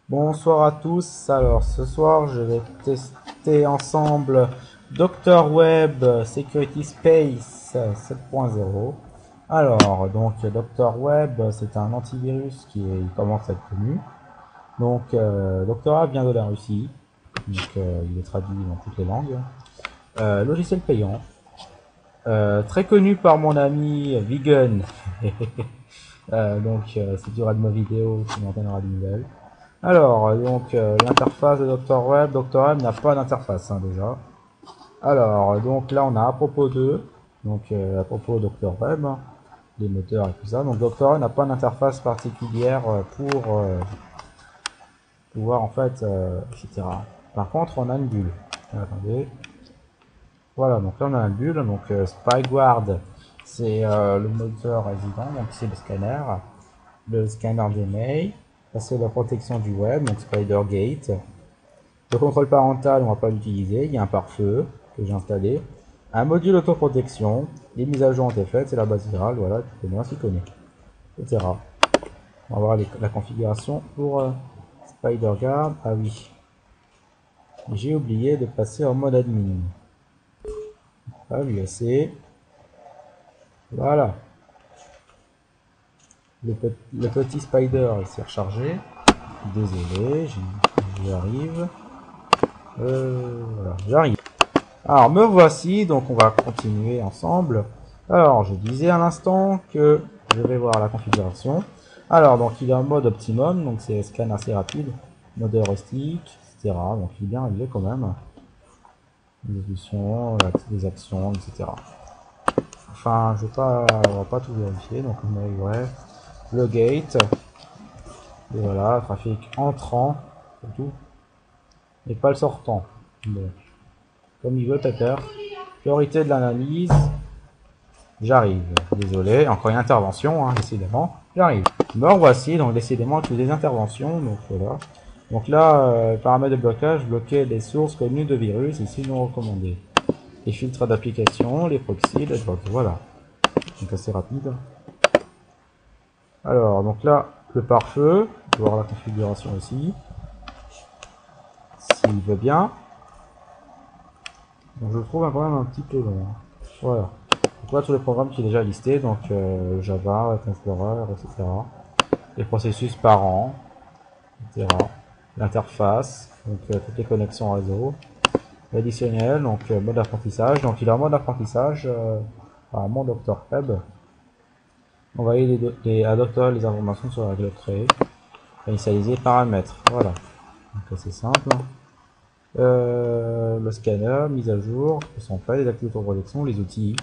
Bonsoir à tous. Alors ce soir je vais tester ensemble Dr. Web Security Space 7.0. Alors donc Dr. Web c'est un antivirus qui commence à être connu. Donc Dr. Web vient de la Russie. Donc il est traduit dans toutes les langues. Logiciel payant. Très connu par mon ami Vegan. C'est du Radmo vidéo qui m'entraînera des nouvelles. Alors, l'interface de Dr. Web. Dr. Web n'a pas d'interface, déjà. Alors, donc là, on a à propos de, à propos de Dr. Web, les moteurs et tout ça. Donc, Dr. Web n'a pas d'interface particulière pour pouvoir, en fait, etc. Par contre, on a une bulle. Attendez. Voilà, donc là, on a une bulle. Donc, SpyGuard, c'est le moteur résident, donc c'est le scanner. Le scanner Gmail. C'est la protection du web, donc SpiderGate. Le contrôle parental, on va pas l'utiliser. Il y a un pare-feu que j'ai installé. Un module autoprotection. Les mises à jour ont été faites, c'est la base virale, voilà, tout le monde s'y connaît, etc. On va voir la configuration pour SpiderGuard. Ah oui. J'ai oublié de passer en mode admin. Ah oui, c'est. Voilà. Le petit spider s'est rechargé. Désolé, j'arrive. Voilà, j'arrive. Alors, me voici, donc on va continuer ensemble. Alors, je disais à l'instant que je vais voir la configuration. Alors, donc il est en mode optimum, donc c'est scan assez rapide, mode heuristique, etc. Donc il est bien réglé quand même. Les options, les actions, etc. Enfin, on va pas tout vérifier, donc on a ouais, le gate. Et voilà, trafic entrant, c'est tout. Et pas le sortant. Bon. Comme il veut, Pepper. Priorité de l'analyse. J'arrive. Désolé, encore une intervention, décidément. J'arrive. Me revoici, donc décidément, toutes les interventions. Donc voilà. Donc là, paramètres de blocage, bloquer les sources connues de virus, ici non recommandé. Les filtres d'application, les proxys, les drops. Voilà. Donc assez rapide. Alors, donc là, le pare-feu. On va voir la configuration aussi. S'il veut bien. Donc je le trouve quand même un petit peu long. Voilà. Donc là, tous les programmes qui sont déjà listés, donc Java, Explorer, etc. Les processus par an, etc. L'interface, donc toutes les connexions réseau. L'additionnel, donc mode d'apprentissage. Donc il est en mode d'apprentissage, apparemment Dr. Web. On va aller à Dr. les informations sur la clé créée. Initialiser paramètres. Voilà. Donc c'est simple. Le scanner, mise à jour, sont faits, les activités de protection, les outils,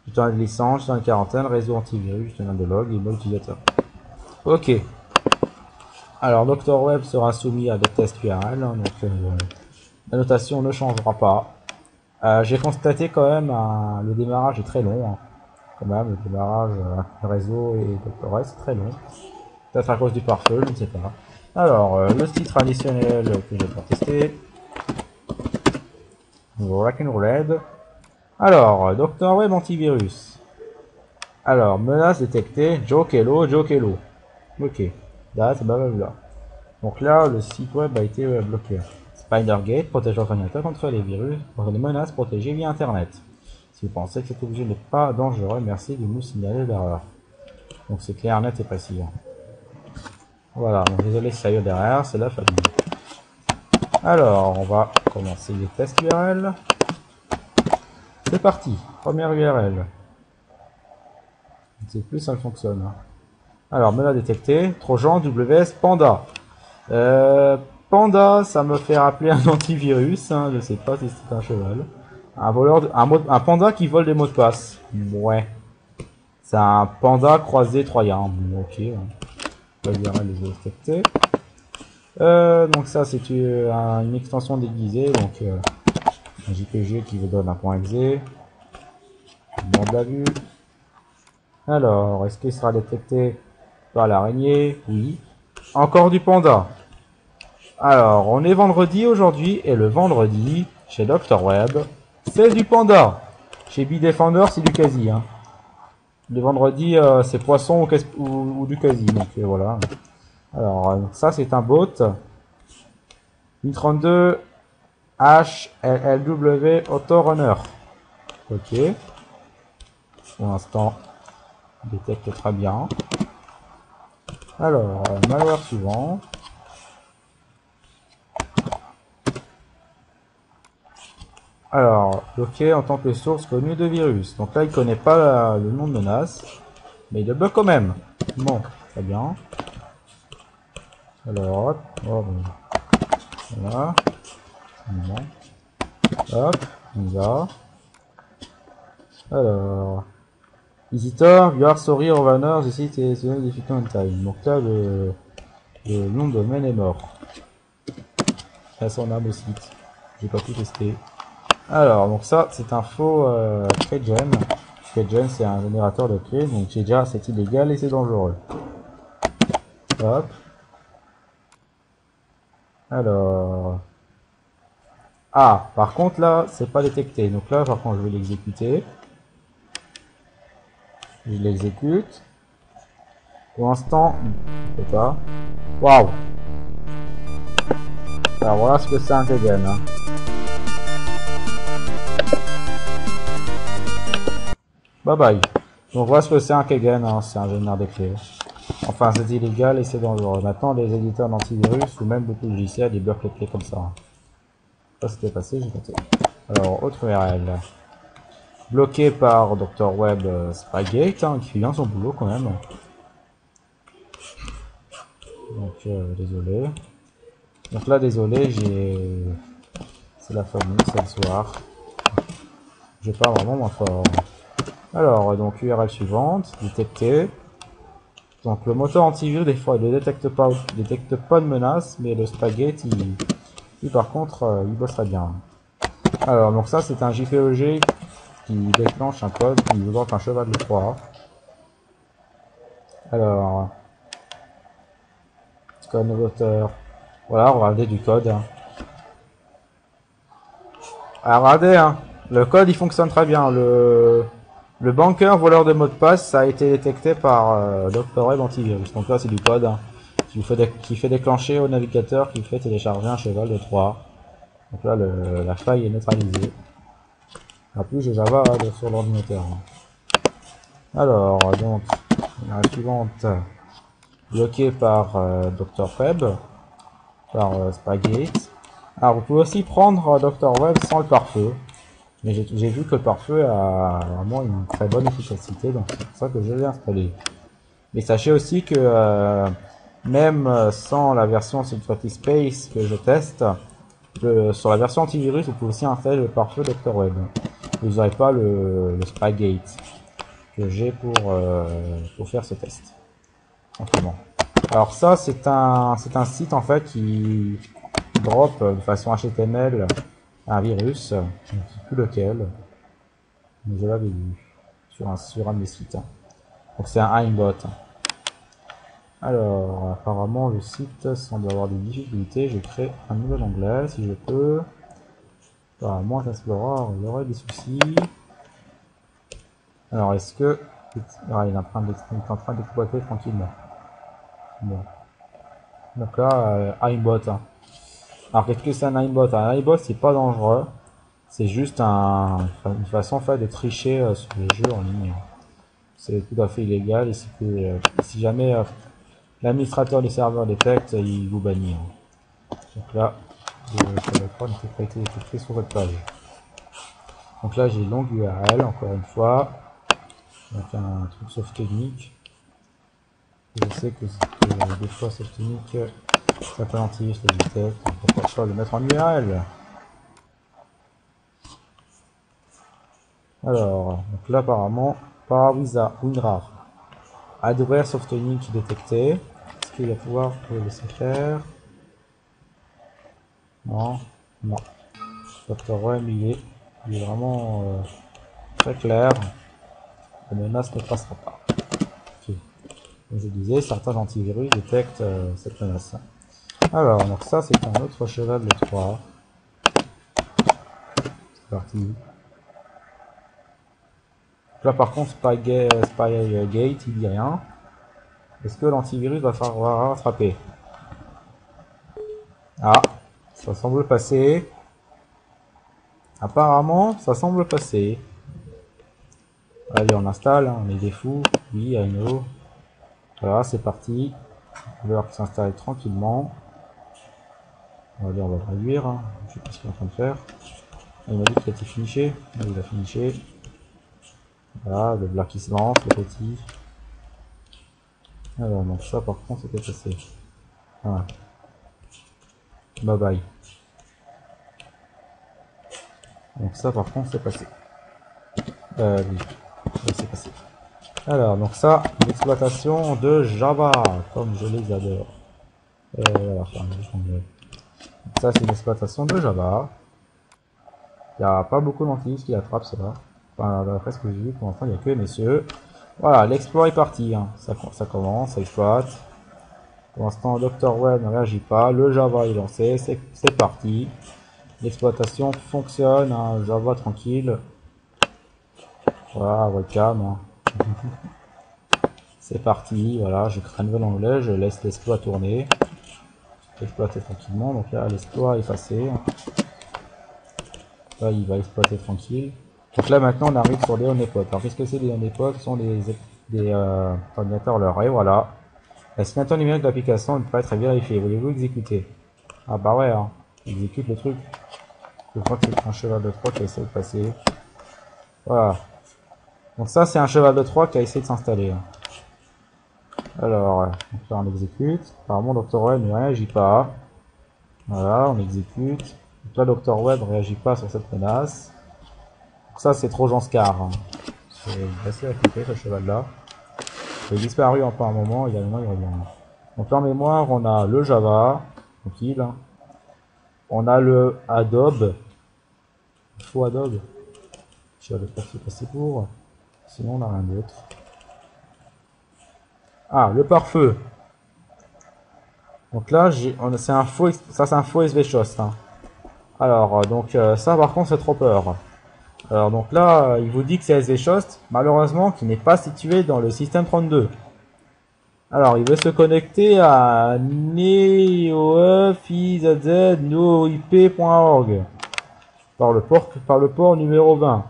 gestionnaire de licence, gestionnaire de quarantaine, réseau antivirus, gestionnaire de log et mode utilisateur. Ok. Alors, Dr. Web sera soumis à des tests URL, donc la notation ne changera pas. J'ai constaté quand même le démarrage est très long, quand même, le démarrage réseau et Dr. Web c'est très long. Peut-être à cause du pare-feu, je ne sais pas. Alors, le site traditionnel que je vais tester. Rock'n'Rolled. Alors, Dr. Web antivirus. Alors, menace détectée, Jokello. Ok. Là, c'est blablabla. Donc là, le site web a été bloqué. SpiderGate protège votre ordinateur contre les virus, contre les menaces protégées via Internet. Si vous pensez que cet objet n'est pas dangereux, merci de nous signaler l'erreur. Donc c'est clair, net et précis. Voilà, donc désolé si ça y est derrière, c'est la famille. Alors, on va commencer les tests URL. C'est parti, première URL. Je ne sais plus si ça fonctionne. Alors, me l'a détecté. Trojan WS Panda. Panda, ça me fait rappeler un antivirus. Je sais pas si c'est un cheval. Un panda qui vole des mots de passe. Ouais. C'est un panda croisé troyen. Ok. La URL est détectée. Donc ça, c'est une extension déguisée. Donc, un JPG qui vous donne un point .exe. On l'a vu. Alors, est-ce qu'il sera détecté par l'araignée? Oui. Encore du panda. Alors, on est vendredi aujourd'hui, et le vendredi, chez Dr. Web, c'est du panda. Chez Bidefender, c'est du quasi. Le vendredi, c'est poisson ou du quasi. Donc voilà. Alors, ça c'est un bot. Win32 HLLW Autorunner. Ok. Pour l'instant, il détecte très bien. Alors, malware suivant. Alors, bloqué en tant que source connue de virus. Donc là, il connaît pas le nom de menace, mais il le bloque quand même. Bon, très bien. Alors, hop, oh, bon. Voilà. Bon. Hop, on y va. Alors, visitor, you are sorry, Rovaner, the site is difficult time. Donc là, le nom de domaine est mort. Là, son âme au site. J'ai pas pu tester. Alors, donc ça, c'est un faux keygen. Keygen, c'est un générateur de clés, donc j'ai déjà, c'est illégal et c'est dangereux. Hop. Alors... Ah, par contre là, c'est pas détecté. Donc là, par contre, je vais l'exécuter. Je l'exécute. Pour l'instant, je sais pas. Waouh! Alors voilà ce que c'est un keygen. Hein. Bye bye. Donc voilà ce que c'est un keygen, hein. C'est un générateur de clés. Enfin, c'est illégal et c'est dangereux. Maintenant, les éditeurs d'antivirus ou même beaucoup de logiciels, ils bloquent les clés comme ça. Ça c'était passé, j'ai noté. Alors, autre URL. Bloqué par Dr. Web Spygate, hein, qui fait bien son boulot quand même. Donc, désolé. Donc là, désolé, j'ai... C'est la famille, c'est le soir. J'ai pas vraiment moins fort. Alors, donc URL suivante, détecter. Donc le moteur antivirus, des fois, il ne détecte pas de menace, mais le Spygate, il par contre, il bosserait bien. Alors, donc ça, c'est un JPEG qui déclenche un code qui vous offre un cheval de Troie. Alors, code moteur. Voilà, regardez du code. Alors, regardez, hein, le code, il fonctionne très bien. Le banqueur voleur de mot de passe, ça a été détecté par Dr. Web Antivirus. Donc là, c'est du code hein, qui fait déclencher au navigateur, qui fait télécharger un cheval de Troie. Donc là, la faille est neutralisée. En plus, j'ai Java sur l'ordinateur. Alors, donc, la suivante, bloquée par Dr. Web, par Spygate. Alors, vous pouvez aussi prendre Dr. Web sans le pare-feu. Mais j'ai vu que le pare-feu a vraiment une très bonne efficacité, donc c'est pour ça que je l'ai installé. Mais sachez aussi que même sans la version Security Space que je teste, sur la version antivirus, vous pouvez aussi installer le pare-feu Dr. Web. Vous n'aurez pas le Spygate que j'ai pour faire ce test. Simplement. Alors ça, c'est un site en fait qui drop de façon HTML un virus, je ne sais plus lequel, mais je l'avais vu sur un de mes sites. Donc c'est un aimbot. Alors, apparemment le site semble avoir des difficultés. Je crée un nouvel onglet si je peux. Apparemment Explorer, il y aurait des soucis. Alors est-ce que... Ah, il est en train d'exploiter tranquillement. Bon. Donc là, aimbot. Hein. Alors qu'est-ce que c'est un aimbot? Un aimbot c'est pas dangereux. C'est juste une façon en fait, de tricher sur les jeux en ligne. C'est tout à fait illégal et c'est que si jamais l'administrateur des serveurs détecte, il vous bannit. Hein. Donc là, le n'était pas été détecté sur votre page. Donc là, j'ai longue URL encore une fois. Donc un truc Softonic. Je sais que des fois Softonic, ça peut antivirus le détecte. Donc pourquoi pas le mettre en URL. Alors, donc là apparemment, par WinRAR. Adware Softonic détecté. Est-ce qu'il va pouvoir le laisser faire? Non, non. Dr. Web, il est vraiment très clair. La menace ne passera pas. Okay. Comme je disais, certains antivirus détectent cette menace. Alors, donc ça c'est un autre cheval de Troie. C'est parti. Là par contre Spygate il dit rien. Est-ce que l'antivirus va falloir rattraper? Ah, ça semble passer. Apparemment, ça semble passer. Allez, on installe, hein, on est des fous. Oui, I know. Voilà, c'est parti. On va s'installer tranquillement. On va dire, on va le réduire. Hein. Je sais pas ce qu'il est en train de faire. Il m'a dit qu'il était finiché. Il a finiché. Voilà, le black qui se lance, le petit. Alors, donc ça par contre c'était passé. Voilà. Bye bye. Donc ça par contre c'est passé. Oui, oui c'est passé. Alors, donc ça, l'exploitation de Java, comme je les adore. Voilà, enfin, ça c'est une exploitation de Java. Il n'y a pas beaucoup d'antivirus qui attrapent cela. Enfin, d'après ce que j'ai vu, pour l'instant, il n'y a que messieurs. Voilà, l'exploit est parti. Hein. Ça commence, ça exploite. Pour l'instant, Dr. Web ne réagit pas. Le Java est lancé, c'est parti. L'exploitation fonctionne, hein. Java tranquille. Voilà, webcam. Hein. C'est parti, voilà, je crée un nouvel onglet, je laisse l'exploit tourner. Exploiter tranquillement, donc là l'exploit est effacé. Là il va exploiter tranquille. Donc là maintenant on arrive sur les honeypots. Alors qu'est-ce que c'est les honeypots? Ce sont des ordinateurs leur et voilà. La signature numérique de l'application ne peut pas être vérifiée. Voulez-vous exécuter? Ah bah ouais, hein. Exécute le truc. Je crois que c'est un cheval de Troie qui a essayé de passer. Voilà. Donc ça c'est un cheval de Troie qui a essayé de s'installer. Alors, donc là on exécute. Apparemment Dr. Web ne réagit pas. Voilà, on exécute. Donc là Dr. Web ne réagit pas sur cette menace. Donc ça c'est trop Janscar. Hein. C'est assez occupé ce cheval là. Il est disparu pendant un moment, il y a un moment il revient. Donc en mémoire on a le Java, tranquille. On a le Adobe. Il faut Adobe. Je vais passer pour. Sinon on n'a rien d'autre. Ah, le pare-feu. Donc là, c'est un faux, ça c'est un faux SVShost. Hein. Alors, donc ça par contre c'est trop peur. Alors donc là, il vous dit que c'est SVShost, malheureusement qui n'est pas situé dans le système 32. Alors, il veut se connecter à neofizz.noip.org par le port numéro 20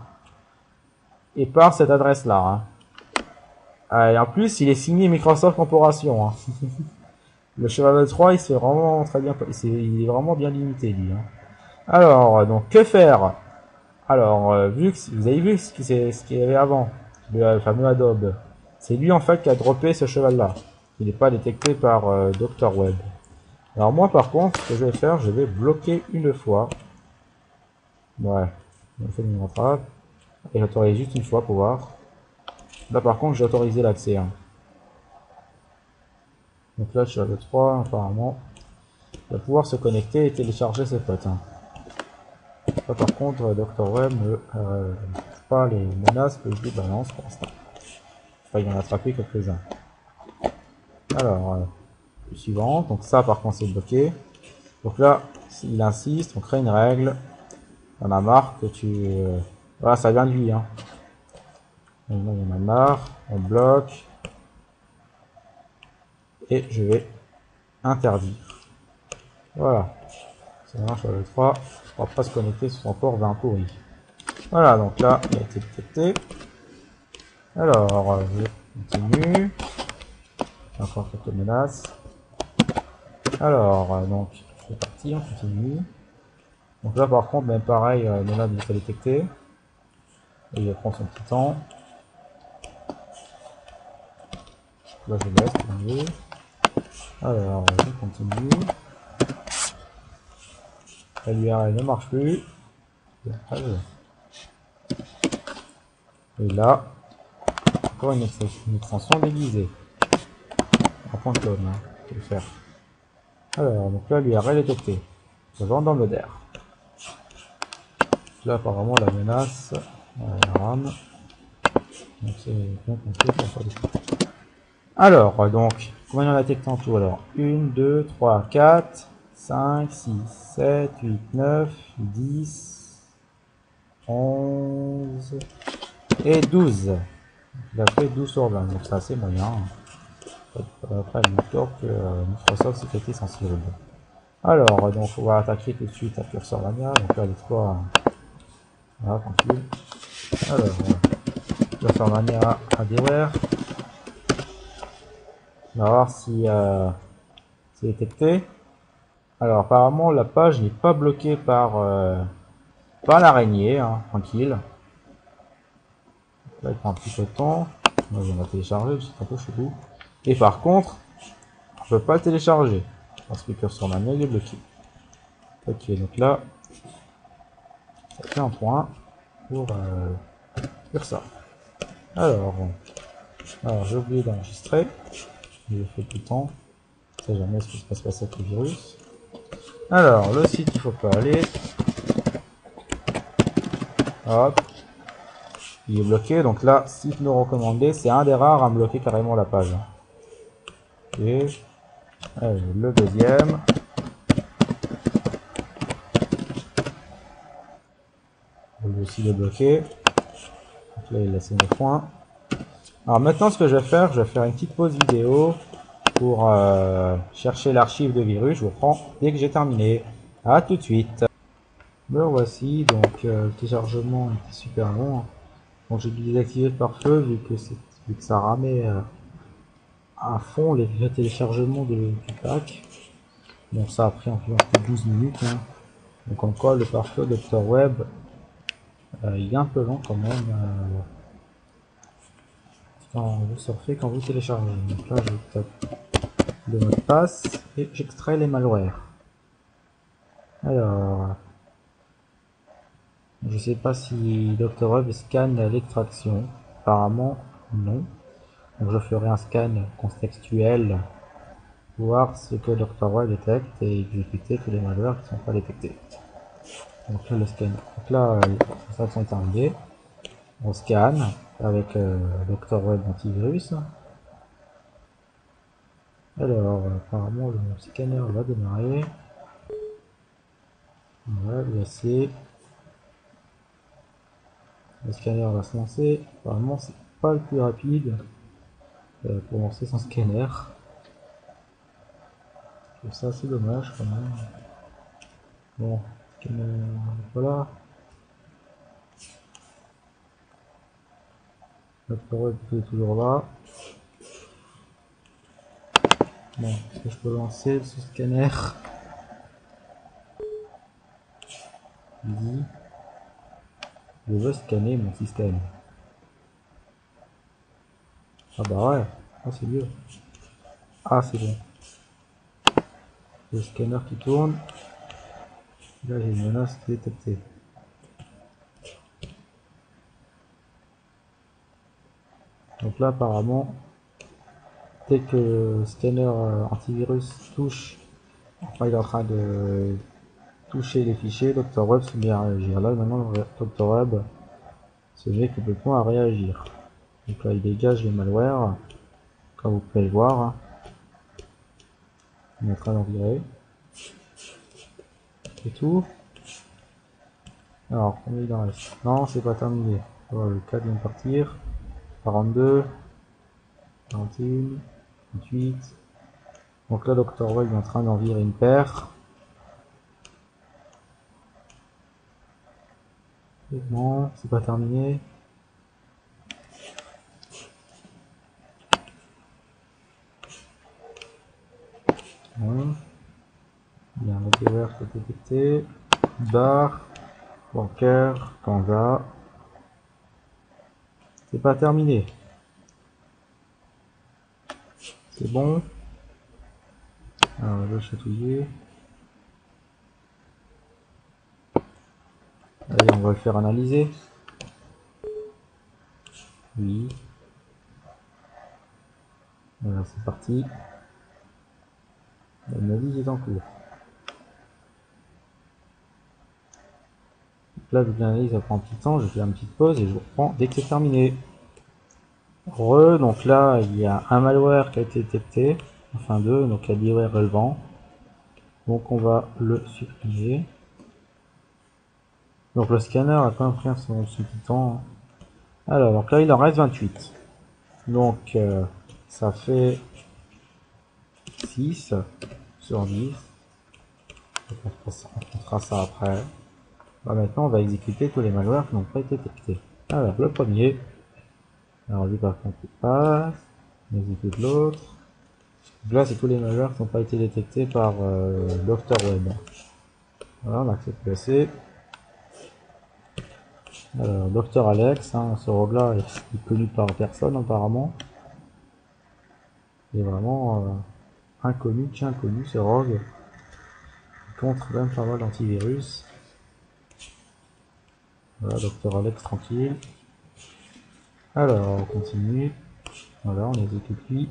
et par cette adresse là. Hein. Et en plus, il est signé Microsoft Corporation. Hein. Le cheval de Troie, il se fait vraiment très bien, il est vraiment bien limité, lui. Hein. Alors, donc, que faire? Alors, vu que vous avez vu ce qu'il y avait avant, le fameux Adobe, c'est lui en fait qui a droppé ce cheval-là. Il n'est pas détecté par Dr. Web. Alors moi, par contre, ce que je vais faire, je vais bloquer une fois. Ouais, on fait une rattrape. Et j'autorise juste une fois pour voir. Là, par contre, j'ai autorisé l'accès. Hein. Donc là, sur le 3, apparemment, il va pouvoir se connecter et télécharger ses potes. Hein. Là, par contre, Dr. Web ne pas les menaces que je lui balance pour l'instant. Enfin, il en a attrapé quelques-uns. Alors, le suivant. Donc ça, par contre, c'est bloqué. Donc là, il insiste, on crée une règle. On a marre que tu... voilà, ça vient de lui. Hein. Maintenant, il y en a marre. On bloque. Et je vais interdire. Voilà. Ça marche sur le 3. On va pas se connecter sur son port 20 pourri. Voilà, donc là, il a été détecté. Alors, je continue. Encore quelques menaces. Alors, donc, c'est parti, on continue. Donc là, par contre, même pareil, menace de pas détecter. Et il va prendre son petit temps. Là, je laisse, continuer. Alors, je continue. L'URL ne marche plus. Et là, encore une extension déguisée. En point de clone, hein, je vais le faire. Alors, donc là, l'URL est détectée. Je vais dans le modère. Là, apparemment, la menace, la RAM. Donc, c'est bien compté pour faire des choses. Alors, donc, combien on a détecté en tout alors? 1, 2, 3, 4, 5, 6, 7, 8, 9, 10, 11 et 12. Il a fait 12 sur 20, donc c'est assez moyen. Après, le moteur que Microsoft Security Sensible. Alors, donc on va attaquer tout de suite à Cursor Mania. Donc là, les trois, voilà, tranquille. Alors, Cursor Mania Hardware. On va voir si c'est détecté. Alors, apparemment, la page n'est pas bloquée par l'araignée, hein, tranquille. Là, il prend un petit peu de temps. Moi, je vais la télécharger, c'est un peu chelou. Et par contre, je peux pas le télécharger parce que Cursor Mania il est bloqué. Ok, donc là, ça fait un point pour faire ça. Alors j'ai oublié d'enregistrer. Je le fais tout le temps. On sait jamais ce qui se passe avec le virus. Alors, le site, il faut pas aller. Hop. Il est bloqué. Donc là, site non recommandé. C'est un des rares à me bloquer carrément la page. Et allez, le deuxième. Lui aussi il est bloqué. Donc là, il laisse mes points. Alors maintenant, ce que je vais faire une petite pause vidéo pour chercher l'archive de virus. Je vous reprends dès que j'ai terminé. À tout de suite. Me voici, donc le téléchargement était super long. Donc j'ai dû désactiver le pare-feu vu que ça ramait à fond les téléchargements du pack. Donc ça a pris environ 12 minutes. Hein. Donc encore le pare-feu Dr Web, il est un peu long quand même. Quand vous surfez, quand vous téléchargez. Donc là je tape le mot de passe et j'extrais les malwares. Alors, je sais pas si Dr Web scanne l'extraction. Apparemment non. Donc je ferai un scan contextuel pour voir ce que Dr Web détecte et exécuter tous les malwares qui ne sont pas détectés. Donc là le scan. Donc là l'extraction est terminée. On scanne avec Dr Web antivirus. Alors apparemment le scanner va démarrer. Voilà, l'UAC. Le scanner va se lancer. Apparemment c'est pas le plus rapide pour lancer son scanner. Je trouve ça assez dommage quand même. Bon, scanner, voilà. Dr Web est toujours là. Bon, est-ce que je peux lancer ce scanner? Il dit je veux scanner mon système. Ah bah ouais, ah, c'est mieux. Ah c'est bon. Le scanner qui tourne. Là j'ai une menace détectée. Donc là apparemment, dès que le scanner antivirus touche, enfin il est en train de toucher les fichiers, Dr Web se met à réagir. Là maintenant Dr Web se met complètement à réagir. Donc là il dégage les malwares, comme vous pouvez le voir. Il est en train d'en virer. C'est tout. Alors combien il en reste? Non, c'est pas terminé. Voilà, le 4 vient de partir. 42, 41, 28. Donc là, Dr Web est en train d'en virer une paire. Non, c'est pas terminé. Bon. Il y a un malware qui est détecté. Bar, bancaire, Canva. C'est pas terminé. C'est bon. Alors, je vais chatouiller. Allez, on va le faire analyser. Oui. Voilà, c'est parti. L'analyse est en cours. Donc là, vu que l'analyse ça prend un petit temps, je fais une petite pause et je vous reprends dès que c'est terminé. Donc là, il y a un malware qui a été détecté. Enfin deux, donc il y a l'IOR relevant. Donc on va le supprimer. Donc le scanner a quand même pris son petit temps. Alors, donc là il en reste 28. Donc ça fait 6 sur 10. Donc, on fera ça après. Maintenant, on va exécuter tous les malwares qui n'ont pas été détectés. Alors, le premier. Alors, lui, par contre, il passe. On exécute l'autre. Donc là, c'est tous les malwares qui n'ont pas été détectés par Dr. Web. Voilà, on accepte le AC. Alors, Dr. Alex, hein, ce rogue-là est connu par personne, apparemment. Il est vraiment inconnu, qui inconnu, ce rogue. Il contre même pas mal d'antivirus. Voilà, Dr. Alex, tranquille. Alors, on continue. Voilà, on exécute lui.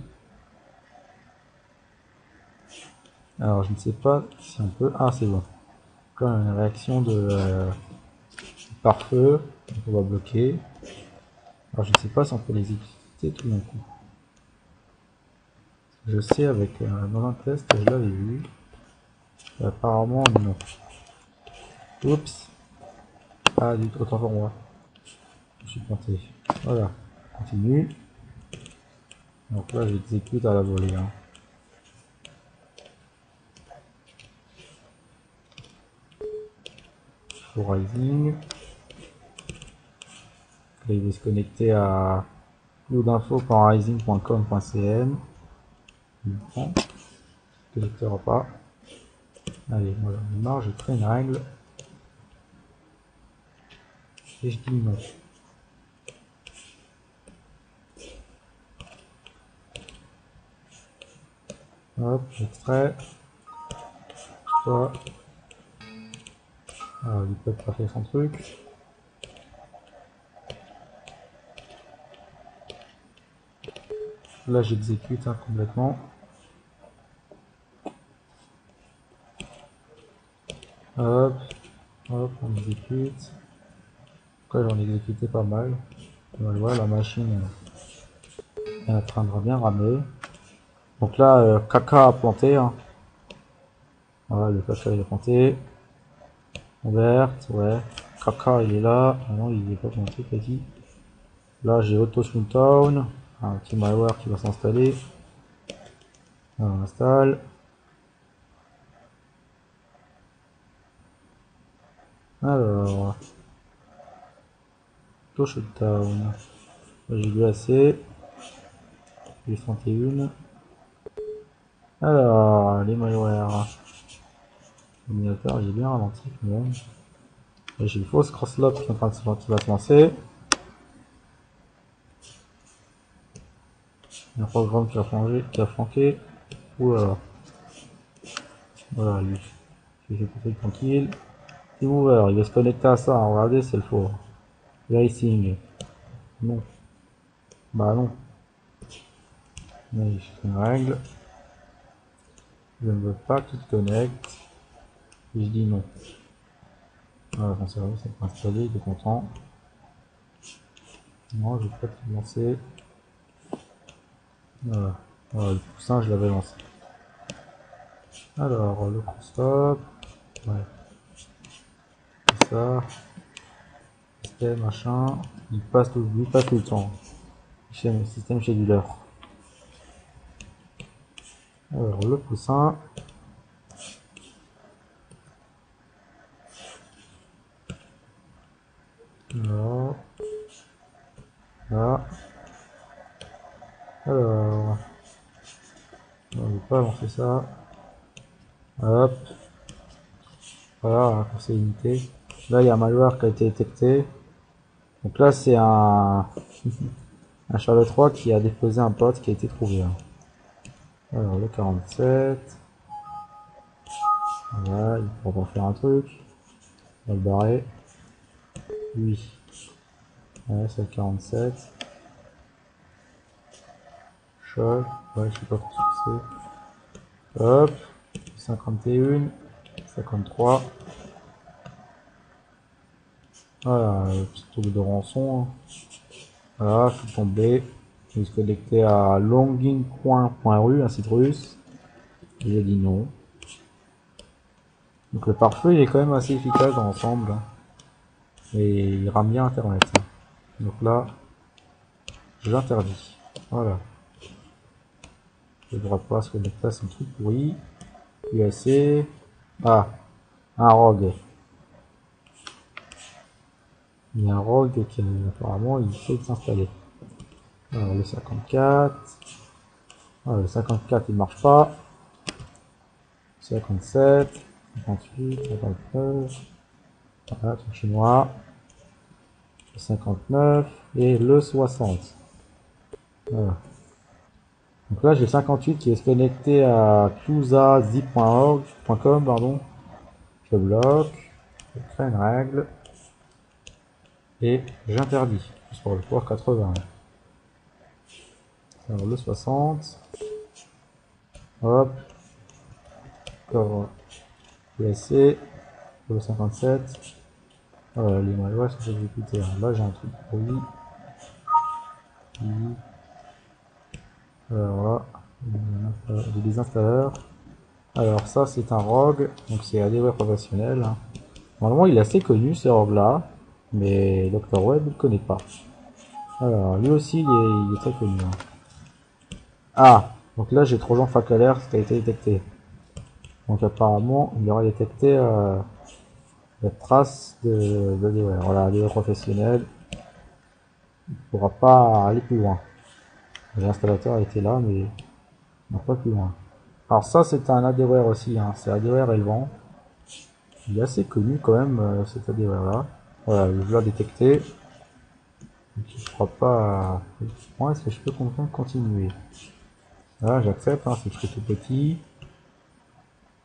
Alors, je ne sais pas si on peut... Ah, c'est bon. Quand une réaction de pare-feu, on va bloquer. Alors, je ne sais pas si on peut les exécuter tout d'un coup. Je sais, avec dans un test, je l'avais vu. Apparemment, non. Oups. Ah, du tout, autant pour moi. Je suis planté. Voilà. Continue. Donc là, j'exécute à la volée. Hein. Pour Rising. Là, il va se connecter à cloudinfo.rising.com.cn. Il prend. Ne connectera pas. Allez, moi j'en ai marre, je crée une règle. Et je dis non. Hop, j'extrais. Toi. Alors, il peut pas faire son truc. Là, j'exécute hein, complètement. Hop, hop, on exécute. Après, j'en ai exécuté pas mal. Voilà, la machine est en train de bien ramer. Donc là, caca a planté. Hein. Voilà, le caca il est planté. Verte, ouais. Caca il est là. Ah non, il est pas planté quasi. Là, j'ai Auto Town. Un petit malware qui va s'installer. On installe. Alors, Auto Shutdown. J'ai vu assez. J'ai 31. Alors, les malwares. L'ordinateur, j'ai bien ralenti quand même. J'ai une fausse crosslock qui est en train de qui va se lancer. Il y a un programme qui a flanqué. Oula. Voilà, lui. Je vais faire tranquille. Mover, il va se connecter à ça. Hein. Regardez, c'est le faux. Racing. Non. Bah non. Mais je fais une règle. Je ne veux pas qu'il te connecte. Et je dis non. Voilà, son service est installé, il est content. Non, je vais pas te lancer. Voilà. Voilà, le poussin, je l'avais lancé. Alors, le stop. Ouais. Ça. Système, machin. Il passe tout le temps. Système scheduler. Alors, le poussin. Là. Là. Alors. On ne va pas lancer ça. Hop. Voilà, pour ces unités. Là, il y a un malware qui a été détecté. Donc là, c'est un Charlotte 3 qui a déposé un pote qui a été trouvé. Hein. Alors, le 47. Voilà, il pourra pas faire un truc. On va le barrer. Oui. Ouais, c'est le 47. Choc. Ouais, je sais pas trop ce que c'est. Hop. 51. 53. Voilà, petit truc de rançon. Hein. Voilà, je suis tombé. Je vais se connecter à longingcoin.ru, un site russe. J'ai dit non. Donc le pare-feu il est quand même assez efficace dans l'ensemble. Hein. Et il rame bien internet. Hein. Donc là, j'interdis. Voilà. Je ne devrais pas se connecter à ce truc pourri. UAC. Ah, Un rogue. Il y a un rogue qui apparemment il fait s'installer. Alors le 54. Ah, le 54 il marche pas. 57. 58. 59. Voilà, truc chinois. Le 59 et le 60. Voilà. Donc là j'ai le 58 qui est connecté à tuzazip.org.com, pardon. Je bloque, je crée une règle et j'interdis. Juste pour le port 80. Alors le 60. Hop. Encore PSC. Le 57. Voilà, les malwares sont exécutés. Là j'ai un truc pour lui. Alors là, j'ai des installeurs. Alors ça c'est un rogue, donc c'est ADWare professionnel. Hein. Normalement il est assez connu ce rogue là, mais Dr Web il ne connaît pas. Alors lui aussi il est très connu. Hein. Ah, donc là j'ai Trojan Fac Alert qui a été détecté. Donc apparemment il aurait détecté la trace de ADWare. Voilà, ADWare professionnel. Il ne pourra pas aller plus loin. L'installateur était là mais non pas plus loin. Alors ça c'est un ADWare aussi, hein. C'est ADWare Elvan. Il est assez connu quand même cet ADWare là. Voilà, je l'ai détecté. Donc, je ne crois pas. Moi, est-ce que je peux continuer? Là, j'accepte, hein, c'est écrit tout petit.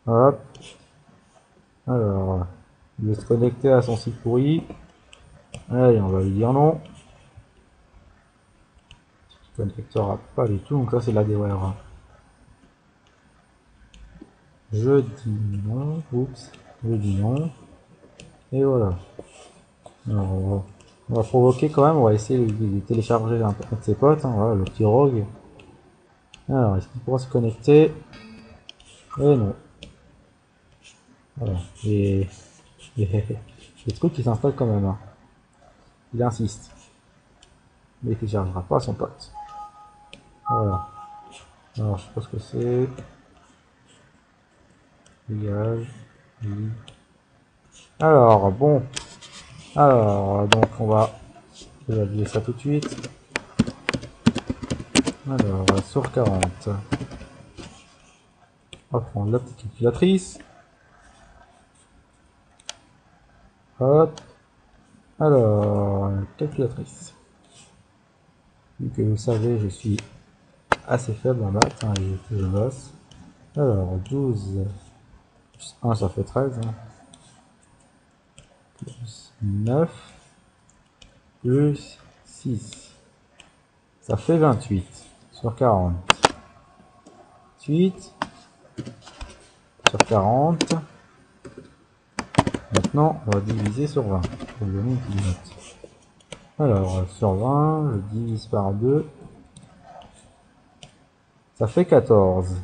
Hop. Alors, il veut se connecter à son site pourri. Allez, on va lui dire non. Il ne connectera pas du tout, donc ça c'est l'ADWare. Hein. Je dis non. Oups. Je dis non. Et voilà. Alors, on va provoquer quand même, on va essayer de télécharger un peu de ses potes. Hein, voilà, le petit rogue. Alors, est-ce qu'il pourra se connecter? Eh non. Voilà. Et le truc il s'installe quand même. Hein. Il insiste. Mais il ne téléchargera pas son pote. Voilà. Alors, je sais pas ce que c'est. Dégage. Oui. Alors, bon. Alors, donc on va évaluer ça tout de suite. Alors, sur 40. On va prendre la petite calculatrice. Hop. Alors, calculatrice. Vu que vous savez, je suis assez faible en maths, hein, et je bosse. Alors, 12 plus 1, ça fait 13. Hein. Plus 9 plus 6. Ça fait 28 sur 40. 28 sur 40. Maintenant, on va diviser sur 20. Pour donner une petite note. Alors, sur 20, je divise par 2. Ça fait 14.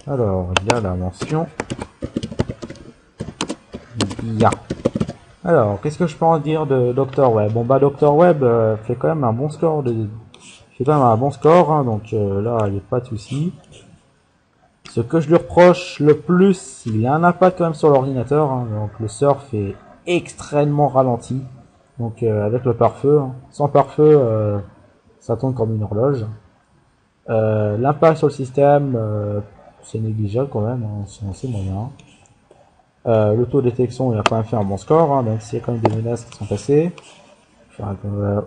Alors, il y a la mention. Il y a. Alors, qu'est-ce que je peux en dire de Dr Web? Bon, bah, Dr Web fait quand même un bon score. Fait quand même un bon score, hein, donc là, il n'y a pas de souci. Ce que je lui reproche le plus, il y a un impact quand même sur l'ordinateur. Hein, donc, le surf est extrêmement ralenti. Donc, avec le pare-feu. Hein. Sans pare-feu, ça tourne comme une horloge. L'impact sur le système, c'est négligeable quand même, hein, c'est assez moyen. Le taux de détection, il a quand même fait un bon score, hein, même s'il y a quand même des menaces qui sont passées. Enfin,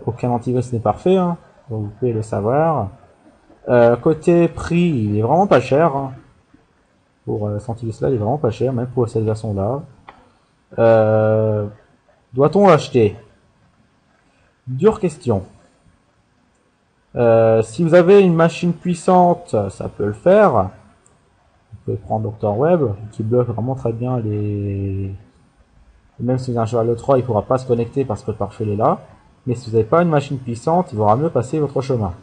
aucun antivirus n'est parfait, hein, donc vous pouvez le savoir. Côté prix, il est vraiment pas cher. Hein. Pour cet antivirus-là, il est vraiment pas cher, même pour cette version-là. Doit-on l'acheter? Dure question. Si vous avez une machine puissante, ça peut le faire. Vous pouvez prendre Dr Web, qui bloque vraiment très bien les... Même si vous avez un cheval de 3, il ne pourra pas se connecter parce que le pare-feu est là. Mais si vous n'avez pas une machine puissante, il vaudra mieux passer votre chemin.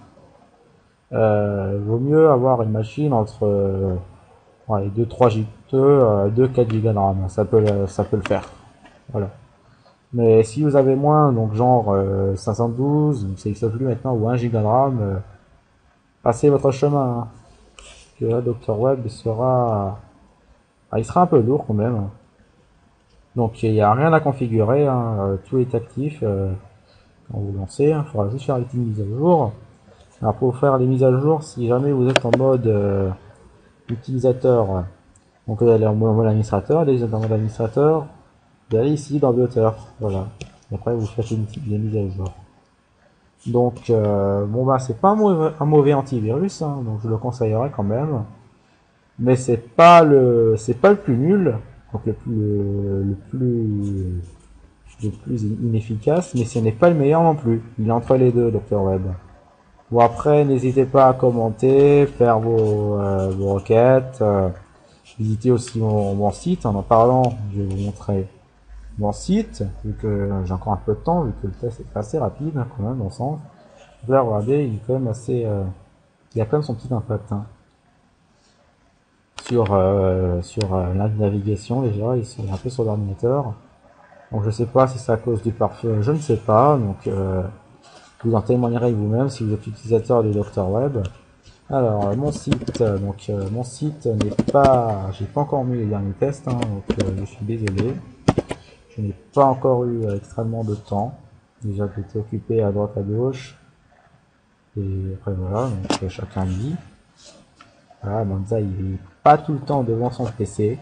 Vaut mieux avoir une machine entre 2-3 Go, 2-4 Go de RAM. Ça peut le faire. Voilà. Mais si vous avez moins, donc genre 512, c'est XFLU maintenant, ou 1 Go de RAM, passez votre chemin. Hein. Que là, Dr Web sera Ah, il sera un peu lourd quand même. Donc il n'y a rien à configurer, hein. Tout est actif quand vous lancez. Il faudra juste faire les petites mises à jour. Alors pour faire les mises à jour, si jamais vous êtes en mode utilisateur, donc vous allez en mode administrateur, dès que vous êtes en mode administrateur, vous allez ici dans Butter, voilà. Et après vous faites les mises à jour. Donc bon bah c'est pas un mauvais antivirus, hein, donc je le conseillerais quand même. Mais c'est pas le plus nul, donc le plus inefficace, mais ce n'est pas le meilleur non plus. Il est entre les deux, Dr Web. Bon après, n'hésitez pas à commenter, faire vos requêtes, visiter aussi mon site. En parlant, je vais vous montrer mon site, vu que j'ai encore un peu de temps, vu que le test est assez rapide hein, quand même dans le sens. Là, regardez, il est quand même assez, il a quand même son petit impact hein. Sur la navigation déjà, ici un peu sur l'ordinateur. Donc je sais pas si c'est à cause du pare-feu, je ne sais pas. Donc vous en témoignerez vous-même si vous êtes utilisateur du Dr Web. Alors mon site, mon site n'est pas, j'ai pas encore mis les derniers tests, hein, donc je suis désolé. Je n'ai pas encore eu extrêmement de temps. Déjà que j'étais occupé à droite à gauche. Et après voilà, donc chacun dit. Voilà, Manza il est pas tout le temps devant son PC.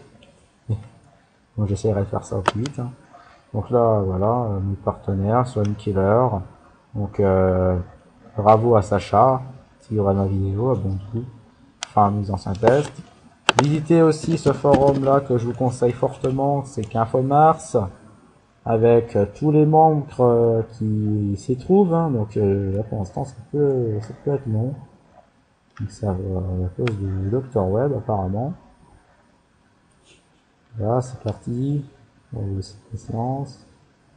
Donc j'essaierai de faire ça au plus vite. Hein. Donc là, voilà, mes partenaires, Swan Killer. Donc bravo à Sacha, s'il y aura ma vidéo, abonnez-vous. Enfin, mes anciens tests. Visitez aussi ce forum là que je vous conseille fortement, c'est qu'InfoMars, avec tous les membres qui s'y trouvent. Hein. Donc là pour l'instant ça peut être long. Donc ça à cause du Dr Web apparemment. Là c'est parti. C'est séance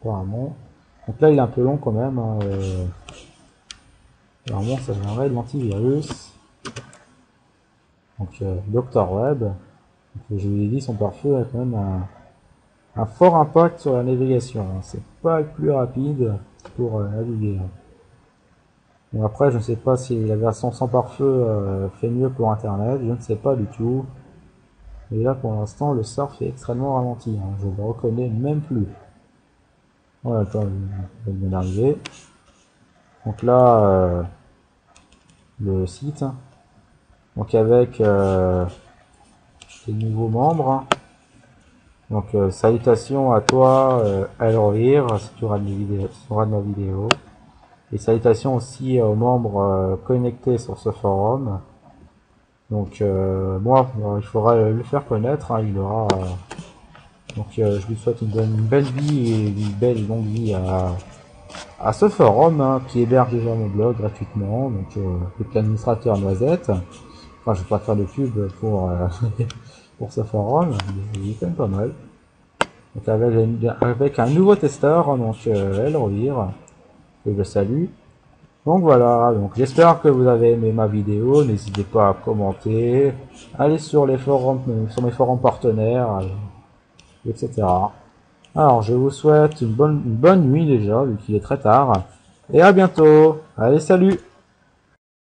apparemment. Donc là il est un peu long quand même. Hein. Normalement ça viendrait de l'antivirus. Donc Dr Web. Donc, je vous l'ai dit, son pare-feu a quand même un fort impact sur la navigation. Hein. C'est pas le plus rapide pour naviguer. Hein. Bon, après, je ne sais pas si la version sans pare-feu fait mieux pour Internet, je ne sais pas du tout. Mais là, pour l'instant, le surf est extrêmement ralenti. Hein. Je ne le reconnais même plus. Voilà, attends, il vient d'arriver. Donc là, le site. Donc avec les nouveaux membres. Hein. Donc salutations à toi, Elrohir, si tu regardes ma vidéo. Et salutations aussi aux membres connectés sur ce forum. Donc moi, il faudra le faire connaître. Hein, il aura. Donc je lui souhaite une belle vie et une belle longue vie à ce forum hein, qui héberge déjà mon blog gratuitement. Donc avec l'administrateur Noisette. Enfin, je vais pas faire de pub pour pour ce forum. Il est quand même pas mal. Donc avec un nouveau testeur, donc Elrohir, que je salue. Donc voilà, donc j'espère que vous avez aimé ma vidéo, n'hésitez pas à commenter, allez sur les forums, sur mes forums partenaires, etc. Alors je vous souhaite une bonne nuit déjà, vu qu'il est très tard, et à bientôt. Allez, salut!